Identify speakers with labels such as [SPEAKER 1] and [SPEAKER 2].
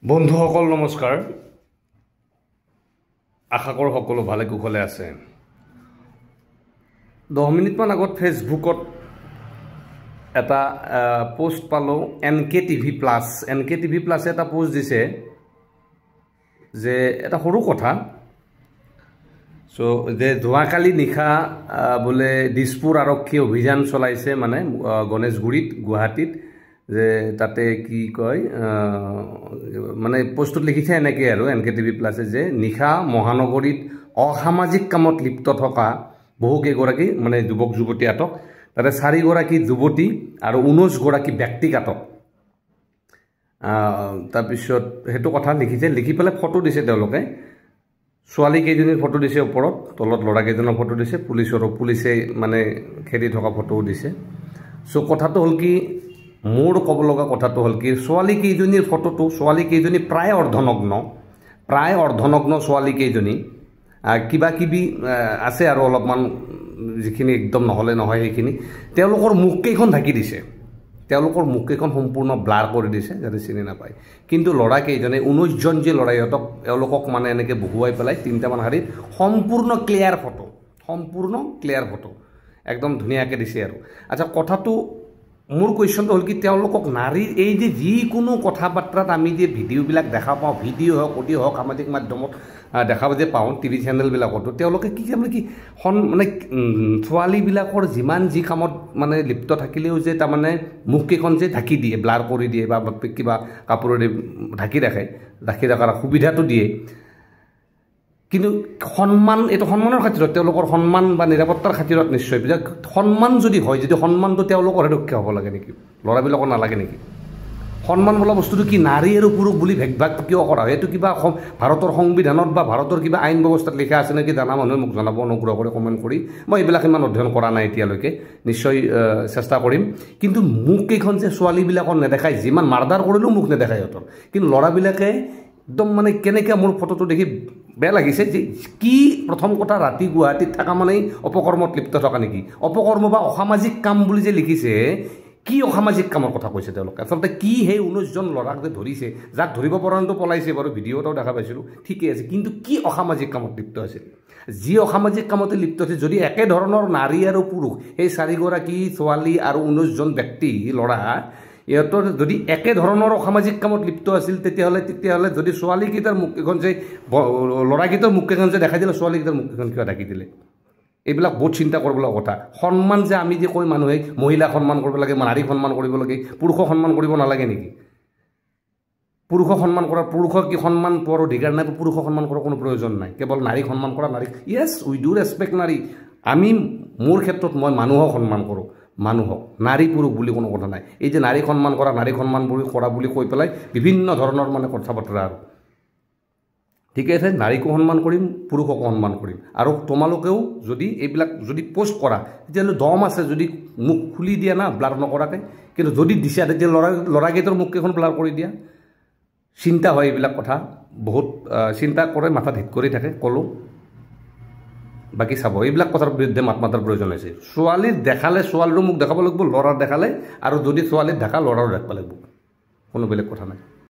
[SPEAKER 1] বন্ধুসকল নমস্কাৰ। আশা কৰোঁ সকলো ভালে কুশলে আছে। 10 মিনিটমান আগত ফেচবুকত এটা পোষ্ট পালোঁ। NKTV প্লাছে এটা পোষ্ট দিছে যে এটা সৰু কথা। যে যোৱাকালি নিশা বোলে দিছপুৰ আৰক্ষী অভিযান চলাইছে, মানে গণেশগুৰিত গুৱাহাটীত, যে তাতে কি কয় মানে পোষ্টত লিখিছে এনেকৈ আৰু NKTV প্লাছে যে নিশা মহানগৰীত অসামাজিক কামত লিপ্ত থকা বহুকেইগৰাকী মানে যুৱক যুৱতী আটক, তাতে 4 গৰাকী যুৱতী আৰু 19 গৰাকী ব্যক্তিক আটক। তাৰপিছত সেইটো কথা লিখিছে, লিখি পেলাই ফটো দিছে তেওঁলোকে। ছোৱালী কেইজনীৰ ফটো দিছে ওপৰত, তলত ল'ৰাকেইজনৰ ফটো দিছে, পুলিচে মানে খেদি থকা ফটোও দিছে। কথাটো হ'ল কি, মোৰ ক'ব লগা কথাটো হ'ল কি, ছোৱালী কেইজনীৰ ফটোটো, ছোৱালী কেইজনী প্ৰায় অৰ্ধনগ্ন ছোৱালী কেইজনী, কিবা কিবি আছে আৰু অলপমান, যিখিনি একদম নহ'লে নহয় সেইখিনি। তেওঁলোকৰ মুখকেইখন ঢাকি দিছে, তেওঁলোকৰ মুখকেইখন সম্পূৰ্ণ ব্লাৰ কৰি দিছে যাতে চিনি নাপায়। কিন্তু ল'ৰাকেইজনে 19জন যে ল'ৰা, এওঁলোকক মানে এনেকৈ বহুৱাই পেলাই 3টামান শাৰীত সম্পূৰ্ণ ক্লিয়াৰ ফটো একদম ধুনীয়াকৈ দিছে আৰু। আচ্ছা, কথাটো মোৰ কুৱেশ্যনটো হ'ল কি, তেওঁলোকক নাৰীৰ এই যে যিকোনো কথা বাৰ্তাত আমি যে ভিডিঅ'বিলাক দেখা পাওঁ, ভিডিঅ' হওক অডিঅ' হওক, সামাজিক মাধ্যমত দেখা যে পাওঁ, টিভি চেনেলবিলাকতো, তেওঁলোকে কি তাৰমানে কি মানে ছোৱালীবিলাকৰ যিমান যি কামত মানে লিপ্ত থাকিলেও যে তাৰমানে মুখকেইখন যে ঢাকি দিয়ে, ব্লাৰ কৰি দিয়ে বা কিবা কাপোৰেৰে ঢাকি ৰখাৰ সুবিধাটো দিয়ে। কিন্তু এইটো সন্মানৰ খাতিৰত, তেওঁলোকৰ সন্মান বা নিৰাপত্তাৰ খাতিৰত নিশ্চয় সন্মান যদি হয়, যদি সন্মানটো তেওঁলোকৰহে ৰক্ষা হ'ব লাগে নেকি, ল'ৰাবিলাকৰ নালাগে নেকি? সন্মান বোলা বস্তুটো কি নাৰী আৰু পুৰুষ বুলি ভেদ কিয় কৰা হয়? এইটো কিবা ভাৰতৰ সংবিধানত বা ভাৰতৰ কিবা আইন ব্যৱস্থাত লিখা আছে নেকি? জানা মানুহে মোক জনাব অনুগ্ৰহ কৰি কমেণ্ট কৰি। মই এইবিলাক ইমান অধ্যয়ন কৰা নাই এতিয়ালৈকে, নিশ্চয় চেষ্টা কৰিম। কিন্তু মুখকেইখন যে ছোৱালীবিলাকৰ নেদেখায়, যিমান মাৰ্ডাৰ কৰিলেও মুখ নেদেখায় সিহঁতৰ, কিন্তু ল'ৰাবিলাকে একদম মানে কেনেকৈ, মোৰ ফটোটো দেখি বেয়া লাগিছে যে কি, প্ৰথম কথা ৰাতি গুৱাহাটীত থকা মানেই অপকৰ্মত লিপ্ত থকা নেকি? অপকৰ্ম বা অসামাজিক কাম বুলি যে লিখিছে, কি অসামাজিক কামৰ কথা কৈছে তেওঁলোকে? আচলতে কি সেই 19জন ল'ৰাক যে ধৰিছে, যাক ধৰিব পৰাটো পলাইছে বাৰু, ভিডিঅ' এটাও দেখা পাইছিলোঁ, ঠিকেই আছে, কিন্তু কি অসামাজিক কামত লিপ্ত আছিল? যি অসামাজিক কামতে লিপ্ত আছিল, যদি একেধৰণৰ নাৰী আৰু পুৰুষ, সেই 4 গৰাকী ছোৱালী আৰু 19জন ব্যক্তি ল'ৰা, ইহঁতৰ যদি একেধৰণৰ অসামাজিক কামত লিপ্ত আছিল, তেতিয়াহ'লে যদি ছোৱালীকেইটাৰ মুখকেইখন যে, ল'ৰাকেইটাৰ মুখকেইখন যে দেখাই দিলে, ছোৱালীকেইটাৰ মুখকেইখন কিয় ঢাকি দিলে? এইবিলাক বহুত চিন্তা কৰিবলগা কথা। সন্মান যে আমি যে কৈ মানুহে মহিলাক সন্মান কৰিব লাগে, নাৰীক সন্মান কৰিব লাগে, পুৰুষক সন্মান কৰিব নালাগে নেকি? পুৰুষক কি সন্মান পোৱাৰ অধিকাৰ নাই? পুৰুষক সন্মান কৰাৰ কোনো প্ৰয়োজন নাই, কেৱল নাৰীক সন্মান কৰা। য়েছ, উই ডু ৰেচপেক্ট নাৰী। মোৰ ক্ষেত্ৰত মই মানুহক সন্মান কৰোঁ, নাৰী পুৰুষ বুলি কোনো কথা নাই। এই যে নাৰীক সন্মান কৰা বুলি কৈ পেলাই বিভিন্ন ধৰণৰ মানে কথা বতৰা আৰু, ঠিকে আছে, নাৰীকো সন্মান কৰিম, পুৰুষকো সন্মান কৰিম। আৰু তোমালোকেও যদি এইবিলাক যদি পোষ্ট কৰা, তেতিয়াহ'লে দম আছে, যদি মুখ খুলি দিয়া না ব্লাৰ নকৰাকৈ। কিন্তু যদি দিছা, তেতিয়া ল'ৰাকেইটাৰ মুখকেইখন ব্লাৰ কৰি দিয়া। চিন্তা হয় এইবিলাক কথা, বহুত চিন্তা কৰে, মাথাত হিট কৰি থাকে, ক'লোঁ। বাকী চাব, এইবিলাক কথাৰ বিৰুদ্ধে মাত মাতাৰ প্ৰয়োজন হৈছে। ছোৱালীৰ দেখালে ছোৱালীৰো মুখ দেখাব লাগিব, ল'ৰাৰ দেখালে, আৰু যদি ছোৱালীৰ দেখা ল'ৰাৰো দেখাব লাগিব, কোনো বেলেগ কথা নাই।